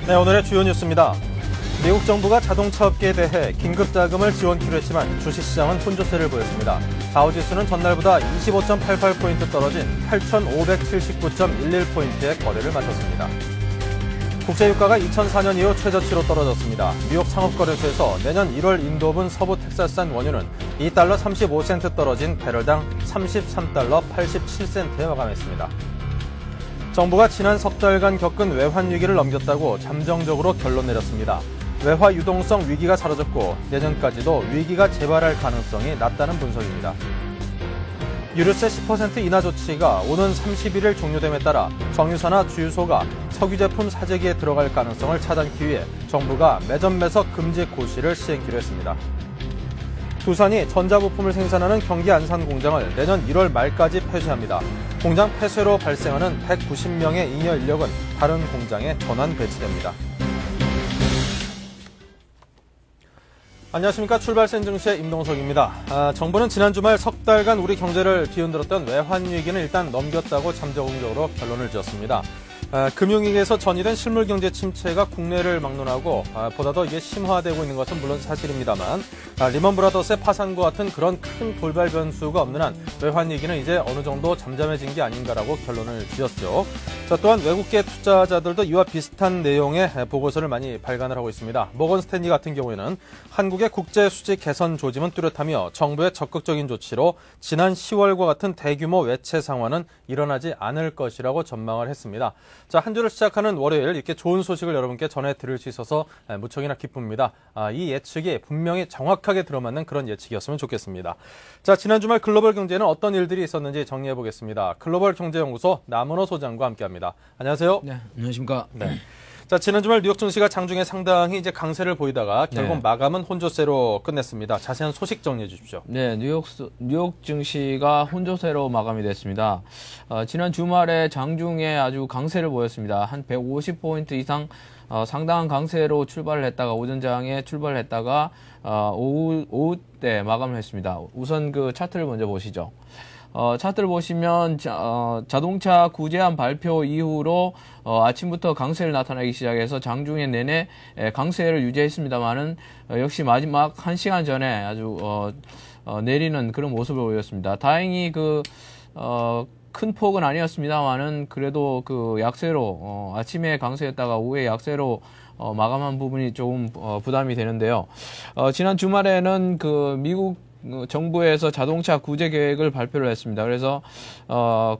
네, 오늘의 주요 뉴스입니다. 미국 정부가 자동차 업계에 대해 긴급 자금을 지원키로 했지만 주식시장은 혼조세를 보였습니다. 다우지수는 전날보다 25.88포인트 떨어진 8,579.11포인트의 거래를 마쳤습니다. 국제유가가 2004년 이후 최저치로 떨어졌습니다. 뉴욕 상업거래소에서 내년 1월 인도분 서부 텍사스산 원유는 2달러 35센트 떨어진 배럴당 33달러 87센트에 마감했습니다. 정부가 지난 석 달간 겪은 외환 위기를 넘겼다고 잠정적으로 결론 내렸습니다. 외화 유동성 위기가 사라졌고 내년까지도 위기가 재발할 가능성이 낮다는 분석입니다. 유류세 10% 인하 조치가 오는 31일 종료됨에 따라 정유사나 주유소가 석유 제품 사재기에 들어갈 가능성을 차단하기 위해 정부가 매점 매석 금지 고시를 시행키로 했습니다. 두산이 전자부품을 생산하는 경기 안산 공장을 내년 1월 말까지 폐쇄합니다. 공장 폐쇄로 발생하는 190명의 잉여 인력은 다른 공장에 전환 배치됩니다. 안녕하십니까. 출발센 증시의 임동석입니다. 정부는 지난 주말 석 달간 우리 경제를 뒤흔들었던 외환 위기는 일단 넘겼다고 잠정적으로 결론을 지었습니다. 금융위기에서 전이된 실물경제 침체가 국내를 막론하고 보다 더 이게 심화되고 있는 것은 물론 사실입니다만 리먼 브라더스의 파산과 같은 그런 큰 돌발 변수가 없는 한 외환 위기는 이제 어느 정도 잠잠해진 게 아닌가라고 결론을 지었죠. 또한 외국계 투자자들도 이와 비슷한 내용의 보고서를 많이 발간을 하고 있습니다. 모건 스탠리 같은 경우에는 한국의 국제 수지 개선 조짐은 뚜렷하며 정부의 적극적인 조치로 지난 10월과 같은 대규모 외채 상환은 일어나지 않을 것이라고 전망을 했습니다. 자, 한 주를 시작하는 월요일 이렇게 좋은 소식을 여러분께 전해드릴 수 있어서 무척이나 기쁩니다. 이 예측이 분명히 정확하게 들어맞는 그런 예측이었으면 좋겠습니다. 자, 지난 주말 글로벌 경제에는 어떤 일들이 있었는지 정리해보겠습니다. 글로벌 경제연구소 남은호 소장과 함께합니다. 안녕하세요. 네, 안녕하십니까. 네. 자, 지난 주말 뉴욕 증시가 장중에 상당히 이제 강세를 보이다가 결국 마감은 혼조세로 끝냈습니다. 자세한 소식 정리해 주십시오. 네, 뉴욕 증시가 혼조세로 마감이 됐습니다. 지난 주말에 장중에 아주 강세를 보였습니다. 한 150포인트 이상 상당한 강세로 출발을 했다가 오전장에 출발을 했다가 오후 때 마감을 했습니다. 우선 그 차트를 먼저 보시죠. 차트를 보시면 자동차 구제안 발표 이후로 아침부터 강세를 나타나기 시작해서 장중에 내내 강세를 유지했습니다만은 역시 마지막 1시간 전에 아주 내리는 그런 모습을 보였습니다. 다행히 큰 폭은 아니었습니다만은 그래도 그 약세로 아침에 강세였다가 오후에 약세로 마감한 부분이 조금 부담이 되는데요. 지난 주말에는 그 미국 정부에서 자동차 구제 계획을 발표를 했습니다. 그래서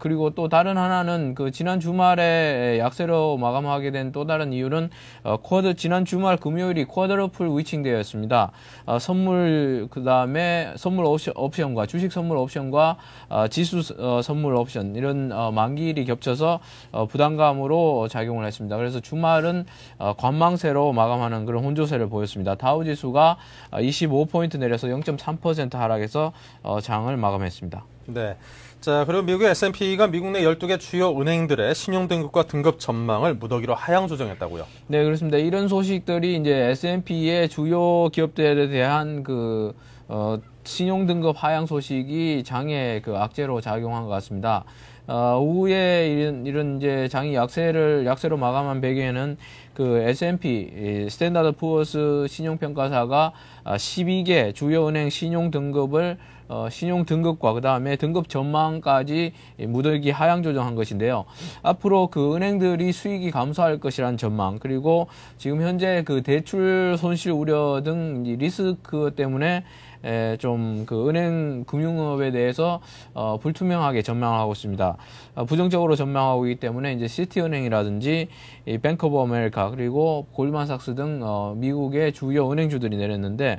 그리고 또 다른 하나는 그 지난 주말에 약세로 마감하게 된 또 다른 이유는 지난 주말 금요일이 쿼드러플 위칭되었습니다. 선물 그다음에 선물 옵션과 주식 선물 옵션과 지수 선물 옵션 이런 만기일이 겹쳐서 부담감으로 작용을 했습니다. 그래서 주말은 관망세로 마감하는 그런 혼조세를 보였습니다. 다우 지수가 25포인트 내려서 0.3% 하락해서 장을 마감했습니다. 네. 자, 그리고 미국의 S&P가 미국 내 12개 주요 은행들의 신용등급과 등급 전망을 무더기로 하향 조정했다고요? 네, 그렇습니다. 이런 소식들이 이제 S&P의 주요 기업들에 대한 신용등급 하향 소식이 장에 악재로 작용한 것 같습니다. 오후에 이런 이제 장이 약세로 마감한 배경에는 그 S&P 스탠다드 푸어스 신용평가사가 12개 주요 은행 신용 등급과 그 다음에 등급 전망까지 무더기 하향 조정한 것인데요. 앞으로 그 은행들이 수익이 감소할 것이라는 전망, 그리고 지금 현재 그 대출 손실 우려 등 리스크 때문에 좀 그 은행 금융업에 대해서 불투명하게 전망하고 있습니다. 부정적으로 전망하고 있기 때문에 이제 시티은행이라든지 뱅크 오브 아메리카 그리고 골드만삭스 등 미국의 주요 은행주들이 내렸는데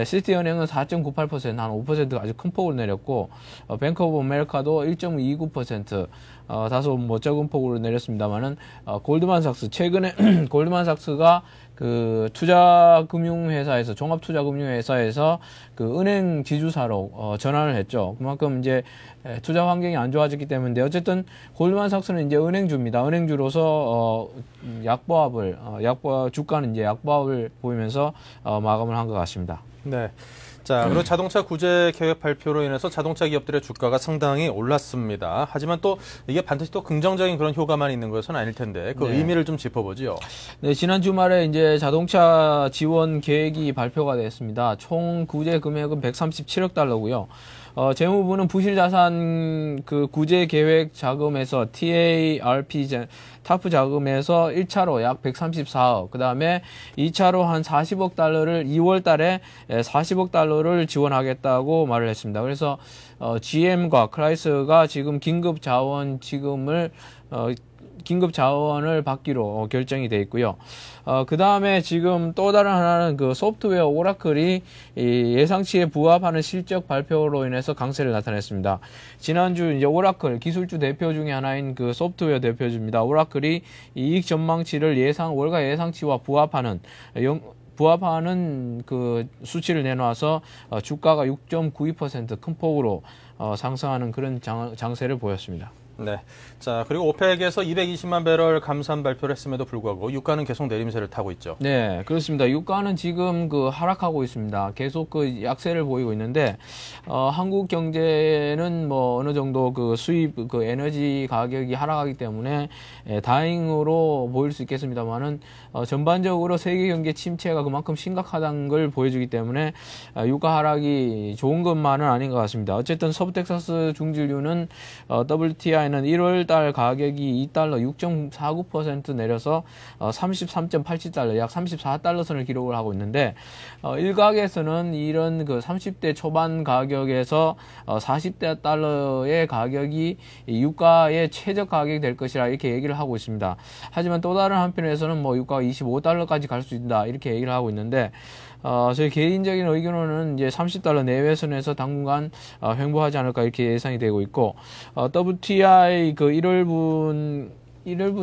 시티은행은 4.98% 한 5% 아주 큰 폭을 내렸고 뱅크 오브 아메리카도 1.29% 다소 적은 폭으로 내렸습니다만은 골드만삭스 최근에 골드만삭스가 그 투자금융회사에서 종합투자금융회사에서 그 은행 지주사로 전환을 했죠. 그만큼 이제 투자 환경이 안 좋아졌기 때문인데 어쨌든 골드만삭스는 이제 은행주입니다. 은행주로서 주가는 이제 약보합을 보이면서 마감을 한 것 같습니다. 네. 자, 그리고 자동차 구제 계획 발표로 인해서 자동차 기업들의 주가가 상당히 올랐습니다. 하지만 또 이게 반드시 또 긍정적인 그런 효과만 있는 것은 아닐 텐데 그 네. 의미를 좀 짚어보죠. 네, 지난 주말에 이제 자동차 지원 계획이 발표가 됐습니다. 총 구제 금액은 137억 달러고요. 재무부는 부실자산 그 구제 계획 자금에서 TARP 자금에서 1차로 약 134억, 그 다음에 2차로 한 40억 달러를 2월 달에 40억 달러를 지원하겠다고 말을 했습니다. 그래서 GM과 크라이스가 지금 긴급 자원을 받기로 결정이 돼 있고요. 그 다음에 지금 또 다른 하나는 그 소프트웨어 오라클이 예상치에 부합하는 실적 발표로 인해서 강세를 나타냈습니다. 지난주 이제 오라클 기술주 대표 중에 하나인 그 소프트웨어 대표주입니다. 오라클이 이익 전망치를 월가 예상치와 부합하는 그 수치를 내놔서 주가가 6.92% 큰 폭으로 상승하는 그런 장세를 보였습니다. 네. 자, 그리고 오펙에서 220만 배럴 감산 발표를 했음에도 불구하고 유가는 계속 내림세를 타고 있죠. 네, 그렇습니다. 유가는 지금 그 하락하고 있습니다. 계속 그 약세를 보이고 있는데, 한국 경제는 뭐 어느 정도 그 수입, 그 에너지 가격이 하락하기 때문에 다행으로 보일 수 있겠습니다만은, 전반적으로 세계 경제 침체가 그만큼 심각하다는 걸 보여주기 때문에 유가 하락이 좋은 것만은 아닌 것 같습니다. 어쨌든 서부텍사스 중진유는 WTI는 1월 달 가격이 2달러 6.49% 내려서 33.87달러 약 34달러 선을 기록을 하고 있는데 일각에서는 이런 그 30대 초반 가격에서 40대 달러의 가격이 유가의 최저 가격이 될 것이라 이렇게 얘기를 하고 있습니다. 하지만 또 다른 한편에서는 뭐 유가가 25달러까지 갈 수 있다 이렇게 얘기를 하고 있는데 저희 개인적인 의견으로는 이제 30달러 내외선에서 당분간 횡보하지 않을까 이렇게 예상이 되고 있고 WTI 그 1월분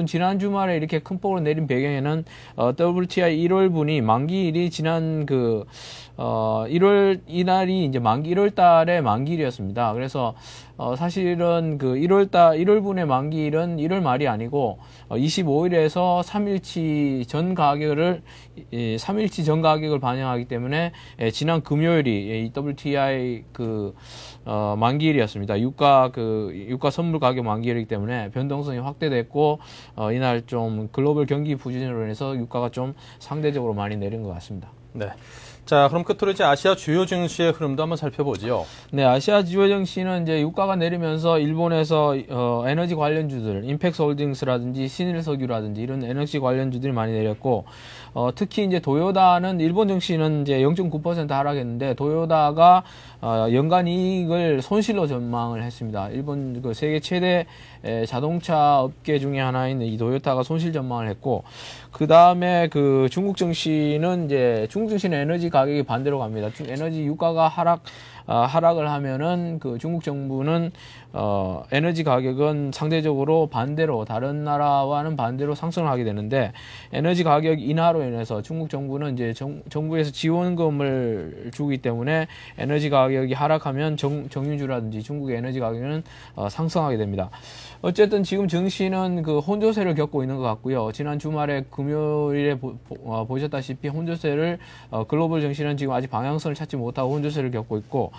지난 주말에 이렇게 큰 폭으로 내린 배경에는 WTI 1월분이 만기일이 지난 그 1월이 이제 1월 달에 만기일이었습니다. 그래서 사실은 그 1월분의 만기일은 1월 말이 아니고 25일에서 3일치 전 가격을 반영하기 때문에 지난 금요일이 이 WTI 그 만기일이었습니다. 유가 선물 가격 만기일이기 때문에 변동성이 확대됐고 이날 좀 글로벌 경기 부진으로 인해서 유가가 좀 상대적으로 많이 내린 것 같습니다. 네. 자, 그럼 끝으로 이제 아시아 주요 증시의 흐름도 한번 살펴보지요. 네, 아시아 주요 증시는 이제 유가가 내리면서 일본에서 에너지 관련주들, 임팩스홀딩스라든지 신일석유라든지 이런 에너지 관련주들이 많이 내렸고, 특히 이제 도요다는 일본 증시는 이제 0.9% 하락했는데 도요다가 연간 이익을 손실로 전망을 했습니다. 일본 그 세계 최대 자동차 업계 중에 하나인 이 도요타가 손실 전망을 했고, 그 다음에 그 중국 증시는 에너지 가격이 반대로 갑니다. 에너지 유가가 하락을 하면은 그 중국 정부는 에너지 가격은 상대적으로 반대로 다른 나라와는 반대로 상승을 하게 되는데 에너지 가격 인하로 인해서 중국 정부는 이제 정부에서 지원금을 주기 때문에 에너지 가격이 하락하면 정유주라든지 중국의 에너지 가격은 상승하게 됩니다. 어쨌든 지금 증시는 그 혼조세를 겪고 있는 것 같고요. 지난 주말에 금요일에 보셨다시피 혼조세를 글로벌 증시는 지금 아직 방향성을 찾지 못하고 혼조세를 겪고 있고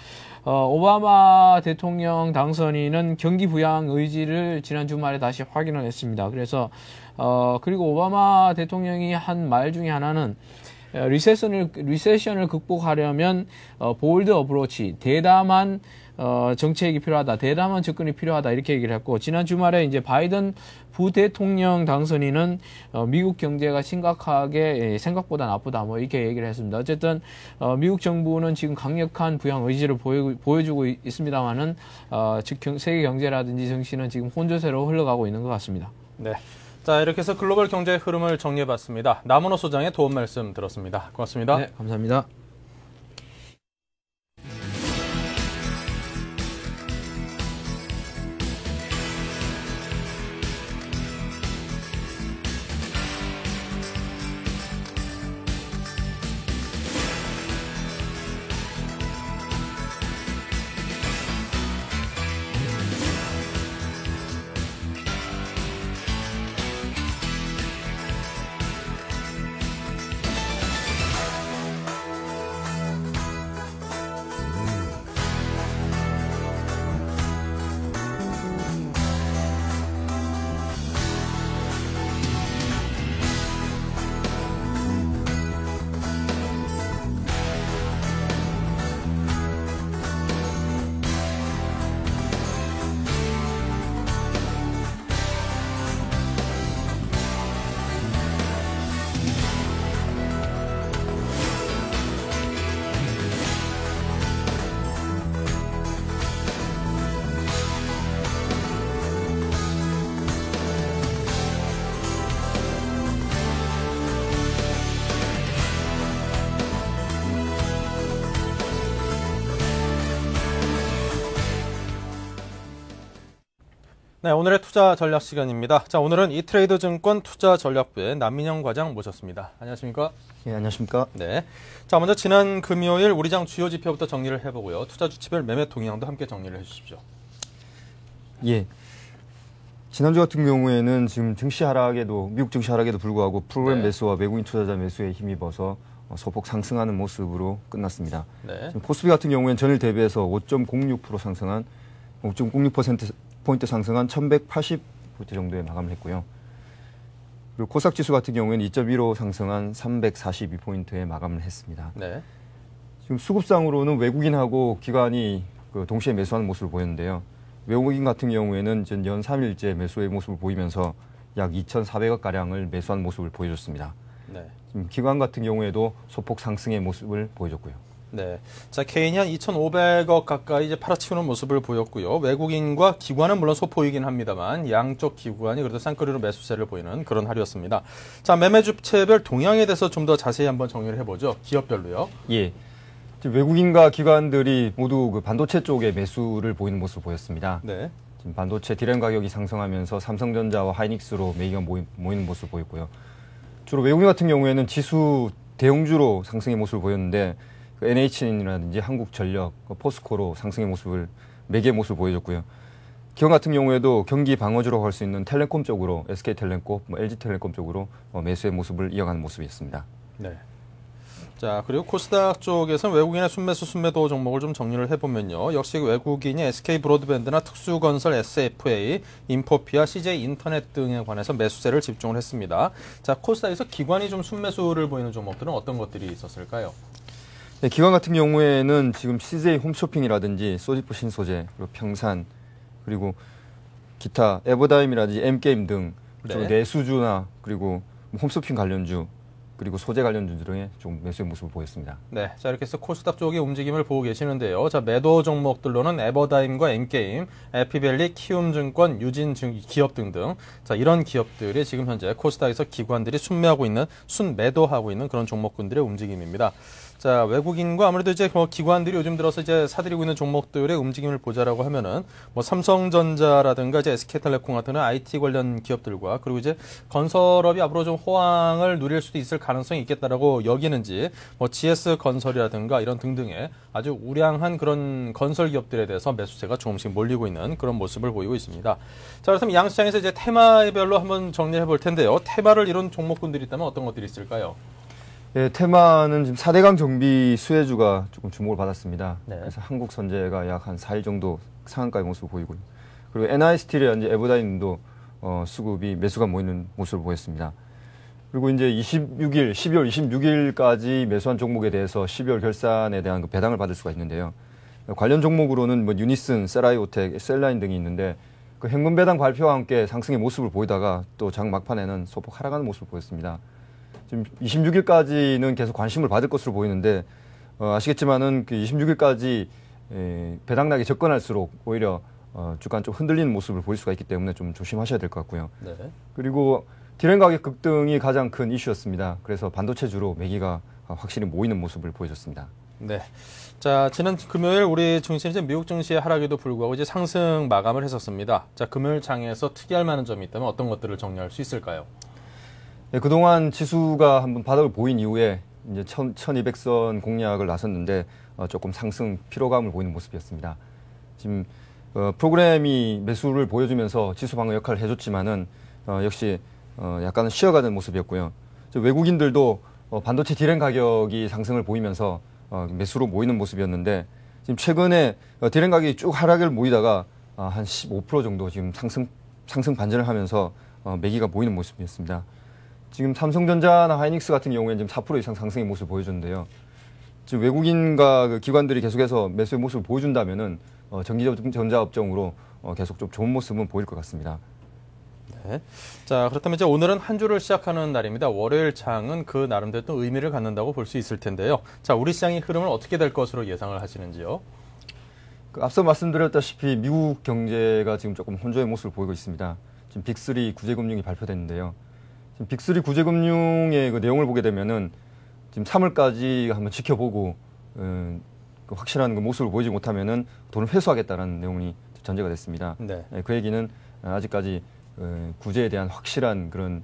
오바마 대통령 당선인은 경기 부양 의지를 지난 주말에 다시 확인을 했습니다. 그래서 그리고 오바마 대통령이 한 말 중에 하나는 리세션을 극복하려면 볼드 어프로치, 대담한 정책이 필요하다, 대담한 접근이 필요하다 이렇게 얘기를 했고 지난 주말에 이제 바이든 부대통령 당선인은 미국 경제가 심각하게 생각보다 나쁘다 뭐 이렇게 얘기를 했습니다. 어쨌든 미국 정부는 지금 강력한 부양 의지를 보여주고 있습니다만은 세계 경제라든지 증시는 지금 혼조세로 흘러가고 있는 것 같습니다. 네. 자, 이렇게 해서 글로벌 경제 흐름을 정리해봤습니다. 남은호 소장의 도움 말씀 들었습니다. 고맙습니다. 네, 감사합니다. 네, 오늘의 투자 전략 시간입니다. 자, 오늘은 이트레이드 증권 투자 전략부의 남민영 과장 모셨습니다. 안녕하십니까? 예, 안녕하십니까? 네. 자, 먼저 지난 금요일 우리장 주요 지표부터 정리를 해보고요. 투자 주치별 매매 동향도 함께 정리를 해주십시오. 예. 지난주 같은 경우에는 지금 미국 증시 하락에도 불구하고 프로그램 매수와 외국인 투자자 매수에 힘입어서 소폭 상승하는 모습으로 끝났습니다. 네. 지금 코스피 같은 경우에는 전일 대비해서 5.06% 상승한 5.06%포인트 상승한 1180포인트 정도에 마감을 했고요. 그리고 코스닥 지수 같은 경우에는 2.15 상승한 342포인트에 마감을 했습니다. 네. 지금 수급상으로는 외국인하고 기관이 동시에 매수하는 모습을 보였는데요. 외국인 같은 경우에는 연 3일째 매수의 모습을 보이면서 약 2,400억 가량을 매수한 모습을 보여줬습니다. 네. 지금 기관 같은 경우에도 소폭 상승의 모습을 보여줬고요. 네. 자, 개인이 한 2,500억 가까이 이제 팔아치우는 모습을 보였고요. 외국인과 기관은 물론 소포이긴 합니다만 양쪽 기관이 그래도 쌍끌이로 매수세를 보이는 그런 하루였습니다. 자, 매매 주체별 동향에 대해서 좀 더 자세히 한번 정리를 해보죠. 기업별로요. 예. 외국인과 기관들이 모두 그 반도체 쪽에 매수를 보이는 모습을 보였습니다. 네. 지금 반도체 디램 가격이 상승하면서 삼성전자와 하이닉스로 매기가 모이는 모습을 보였고요. 주로 외국인 같은 경우에는 지수 대형주로 상승의 모습을 보였는데 그 NHN이라든지 한국전력, 포스코로 상승의 모습을 매개의 모습을 보여줬고요. 기관 같은 경우에도 경기 방어주라고 할 수 있는 텔레콤 쪽으로 SK텔레콤, LG텔레콤 쪽으로 매수의 모습을 이어가는 모습이었습니다. 네. 자, 그리고 코스닥 쪽에서는 외국인의 순매수, 순매도 종목을 좀 정리를 해보면요. 역시 외국인이 SK브로드밴드나 특수건설, SFA, 인포피아, CJ인터넷 등에 관해서 매수세를 집중을 했습니다. 자, 코스닥에서 기관이 좀 순매수를 보이는 종목들은 어떤 것들이 있었을까요? 네, 기관 같은 경우에는 지금 CJ 홈쇼핑이라든지 소지프 신소재, 그리고 평산, 그리고 기타 에버다임이라든지 M게임 등 네. 내수주나 그리고 홈쇼핑 관련주, 그리고 소재 관련주 등의 좀 매수의 모습을 보였습니다. 네. 자, 이렇게 해서 코스닥 쪽의 움직임을 보고 계시는데요. 자, 매도 종목들로는 에버다임과 M게임, 에피밸리, 키움증권, 유진기업 등등. 자, 이런 기업들이 지금 현재 코스닥에서 기관들이 순매하고 있는, 순매도하고 있는 그런 종목군들의 움직임입니다. 자, 외국인과 아무래도 이제 기관들이 요즘 들어서 이제 사들이고 있는 종목들의 움직임을 보자라고 하면은 삼성전자라든가 이제 SK텔레콤 같은 IT 관련 기업들과 그리고 이제 건설업이 앞으로 좀 호황을 누릴 수도 있을 가능성이 있겠다라고 여기는지 GS건설이라든가 이런 등등의 아주 우량한 그런 건설 기업들에 대해서 매수세가 조금씩 몰리고 있는 그런 모습을 보이고 있습니다. 자, 그렇다면 양시장에서 이제 테마별로 한번 정리해 볼 텐데요. 테마를 이룬 종목군들이 있다면 어떤 것들이 있을까요? 예, 테마는 지금 4대강 정비 수혜주가 조금 주목을 받았습니다. 네. 그래서 한국선제가 약 한 4일 정도 상한가의 모습을 보이고요. 그리고 NI스틸이라든지 에버다임도 수급이 매수가 모이는 모습을 보였습니다. 그리고 이제 12월 26일까지 매수한 종목에 대해서 12월 결산에 대한 그 배당을 받을 수가 있는데요. 관련 종목으로는 유니슨, 세라이오텍, 셀라인 등이 있는데 그 현금 배당 발표와 함께 상승의 모습을 보이다가 또 장 막판에는 소폭 하락하는 모습을 보였습니다. 지금 26일까지는 계속 관심을 받을 것으로 보이는데 아시겠지만은 그 26일까지 배당락이 접근할수록 오히려 주가 좀 흔들리는 모습을 보일 수가 있기 때문에 좀 조심하셔야 될 것 같고요. 네. 그리고 디램 가격 급등이 가장 큰 이슈였습니다. 그래서 반도체주로 매기가 확실히 모이는 모습을 보여줬습니다. 네. 자, 지난 금요일 우리 증시 이제 미국 증시의 하락에도 불구하고 이제 상승 마감을 했었습니다. 자, 금요일 장에서 특이할 만한 점이 있다면 어떤 것들을 정리할 수 있을까요? 네, 그동안 지수가 한번 바닥을 보인 이후에 이제 1200선 공략을 나섰는데 조금 상승 피로감을 보이는 모습이었습니다. 지금 프로그램이 매수를 보여주면서 지수 방어 역할을 해줬지만은 역시 약간은 쉬어가는 모습이었고요. 외국인들도 반도체 디램 가격이 상승을 보이면서 매수로 모이는 모습이었는데 지금 최근에 디램 가격이 쭉 하락을 모이다가 한 15% 정도 지금 상승 반전을 하면서 매기가 모이는 모습이었습니다. 지금 삼성전자나 하이닉스 같은 경우에는 지금 4% 이상 상승의 모습을 보여줬는데요. 지금 외국인과 그 기관들이 계속해서 매수의 모습을 보여준다면은 전기전자 업종으로 계속 좀 좋은 모습은 보일 것 같습니다. 네. 네. 자, 그렇다면 이제 오늘은 한 주를 시작하는 날입니다. 월요일 장은 그 나름대로 또 의미를 갖는다고 볼 수 있을 텐데요. 자, 우리 시장의 흐름은 어떻게 될 것으로 예상을 하시는지요? 앞서 말씀드렸다시피 미국 경제가 지금 조금 혼조의 모습을 보이고 있습니다. 지금 빅3 구제금융이 발표됐는데요. 지금 빅3 구제금융의 그 내용을 보게 되면은 지금 3월까지 한번 지켜보고 그 확실한 그 모습을 보이지 못하면은 돈을 회수하겠다는 내용이 전제가 됐습니다. 네. 그 얘기는 아직까지 구제에 대한 확실한 그런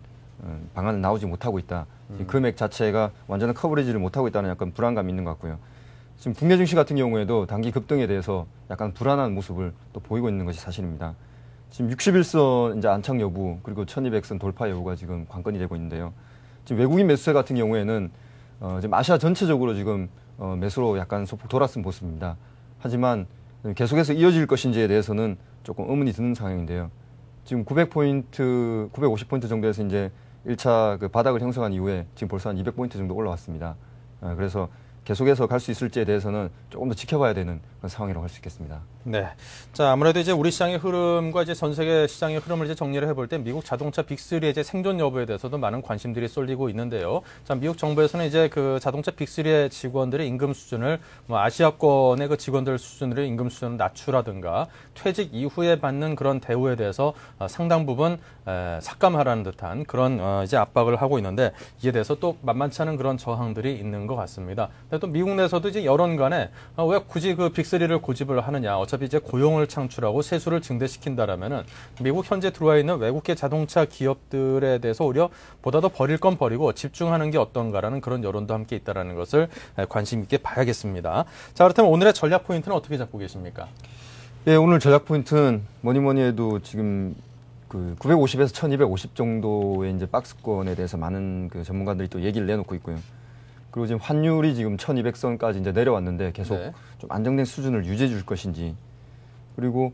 방안은 나오지 못하고 있다. 금액 자체가 완전한 커버리지를 못하고 있다는 약간 불안감이 있는 것 같고요. 지금 국내 증시 같은 경우에도 단기 급등에 대해서 약간 불안한 모습을 또 보이고 있는 것이 사실입니다. 지금 61선 이제 안착 여부 그리고 1200선 돌파 여부가 지금 관건이 되고 있는데요. 지금 외국인 매수세 같은 경우에는 지금 아시아 전체적으로 지금 매수로 약간 소폭 돌아선 모습입니다. 하지만 계속해서 이어질 것인지에 대해서는 조금 의문이 드는 상황인데요. 지금 900포인트, 950포인트 정도에서 이제 1차 그 바닥을 형성한 이후에 지금 벌써 한 200포인트 정도 올라왔습니다. 그래서 계속해서 갈 수 있을지에 대해서는 조금 더 지켜봐야 되는 그런 상황이라고 할 수 있겠습니다. 네. 자, 아무래도 이제 우리 시장의 흐름과 이제 전 세계 시장의 흐름을 이제 정리를 해볼 때 미국 자동차 빅3의 이제 생존 여부에 대해서도 많은 관심들이 쏠리고 있는데요. 자, 미국 정부에서는 이제 그 자동차 빅3의 직원들의 임금 수준을 뭐 아시아권의 그 직원들 수준으로 임금 수준을 낮추라든가 퇴직 이후에 받는 그런 대우에 대해서 상당 부분 삭감하라는 듯한 그런 이제 압박을 하고 있는데 이에 대해서 또 만만치 않은 그런 저항들이 있는 것 같습니다. 또 미국 내에서도 이제 여론 간에 왜 굳이 그 빅3를 고집을 하느냐. 어차피 이제 고용을 창출하고 세수를 증대시킨다라면은 미국 현재 들어와 있는 외국계 자동차 기업들에 대해서 오히려 보다 더 버릴 건 버리고 집중하는 게 어떤가라는 그런 여론도 함께 있다라는 것을 관심 있게 봐야겠습니다. 자, 그렇다면 오늘의 전략 포인트는 어떻게 잡고 계십니까? 예, 오늘 전략 포인트는 뭐니 해도 지금 그 950에서 1250 정도의 이제 박스권에 대해서 많은 그 전문가들이 또 얘기를 내놓고 있고요. 그리고 지금 환율이 지금 1200선까지 이제 내려왔는데 계속 네. 좀 안정된 수준을 유지해 줄 것인지. 그리고